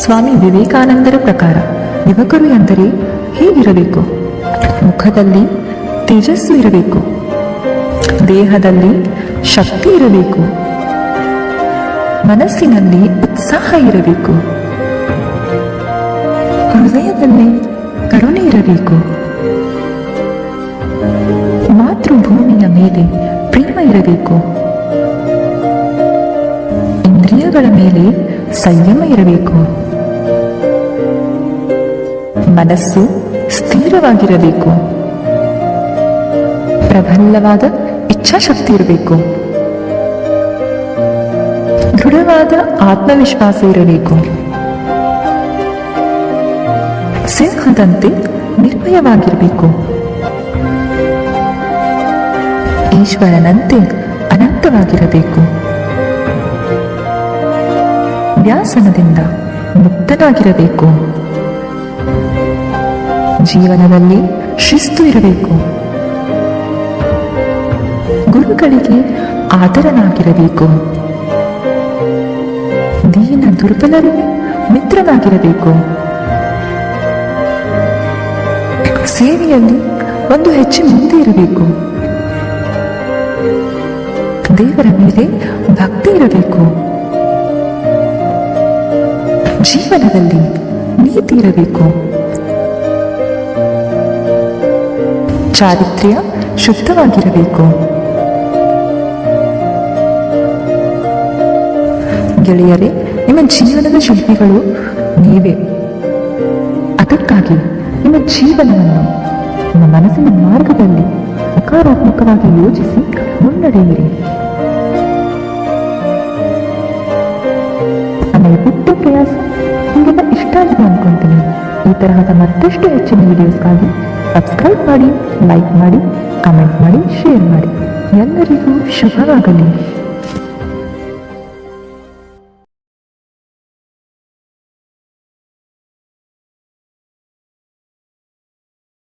ಸ್ವಾಮಿ ವಿವೇಕಾನಂದರ ಪ್ರಕಾರ ಯುವಕರು ಎಂದರೆ ಹೇಗಿರಬೇಕು? ಮುಖದಲ್ಲಿ ತೇಜಸ್ಸು ಇರಬೇಕು, ದೇಹದಲ್ಲಿ ಶಕ್ತಿ ಇರಬೇಕು, ಮನಸ್ಸಿನಲ್ಲಿ ಉತ್ಸಾಹ ಇರಬೇಕು, ಹೃದಯದಲ್ಲಿ ಕರುಣೆ ಇರಬೇಕು, ಮಾತೃಭೂಮಿಯ ಮೇಲೆ ಪ್ರೇಮ ಇರಬೇಕು, ಇಂದ್ರಿಯಗಳ ಮೇಲೆ ಸಂಯಮ ಇರಬೇಕು, ಮನಸ್ಸು ಸ್ಥಿರವಾಗಿರಬೇಕು, ಪ್ರಬಲವಾದ ಇಚ್ಛಾಶಕ್ತಿ ಇರಬೇಕು, ದೃಢವಾದ ಆತ್ಮವಿಶ್ವಾಸ ಇರಬೇಕು, ಸಿಂಹದಂತೆ ನಿರ್ಭಯವಾಗಿರಬೇಕು, ಈಶ್ವರನಂತೆ ಅನಂತವಾಗಿರಬೇಕು, ವ್ಯಾಸನದಿಂದ ಮುಕ್ತನಾಗಿರಬೇಕು, ಜೀವನದಲ್ಲಿ ಶಿಸ್ತು ಇರಬೇಕು, ಗುರುಗಳಿಗೆ ಆದರನಾಗಿರಬೇಕು, ದೀನ ದುರ್ಬಲರಿಗೆ ಮಿತ್ರನಾಗಿರಬೇಕು, ಸೇವೆಯಲ್ಲಿ ಒಂದು ಹೆಜ್ಜೆ ಮುಂದೆ ಇರಬೇಕು, ದೇವರ ಮೇಲೆ ಭಕ್ತಿ ಇರಬೇಕು, ಜೀವನದಲ್ಲಿ ನೀತಿ ಇರಬೇಕು, ಚಾರಿತ್ರ್ಯ ಶುದ್ಧವಾಗಿರಬೇಕು. ಗೆಳೆಯರೇ, ನಿಮ್ಮ ಜೀವನದ ಶಿಲ್ಪಿಗಳು ನೀವೇ. ಅದಕ್ಕಾಗಿ ನಿಮ್ಮ ಜೀವನವನ್ನು ನಿಮ್ಮ ಮನಸ್ಸಿನ ಮಾರ್ಗದಲ್ಲಿ ಸಕಾರಾತ್ಮಕವಾಗಿ ಯೋಚಿಸಿ ಮುನ್ನಡೆಯಿರಿ. ನಮಗೆ ಪುಟ್ಟ ಪ್ರಯಾಸ ನಿಮಗೆಲ್ಲ ಇಷ್ಟ ಆಗಿದೆ ಅನ್ಕೊಂತೀನಿ. ಈ ತರಹದ ಮತ್ತಷ್ಟು ಹೆಚ್ಚಿನ ವಿಡಿಯೋಸ್ಗಾಗಿ ಸಬ್ಸ್ಕ್ರೈಬ್ ಮಾಡಿ, ಲೈಕ್ ಮಾಡಿ, ಕಮೆಂಟ್ ಮಾಡಿ, ಶೇರ್ ಮಾಡಿ. ಎಲ್ಲರಿಗೂ ಶುಭವಾಗಲಿ.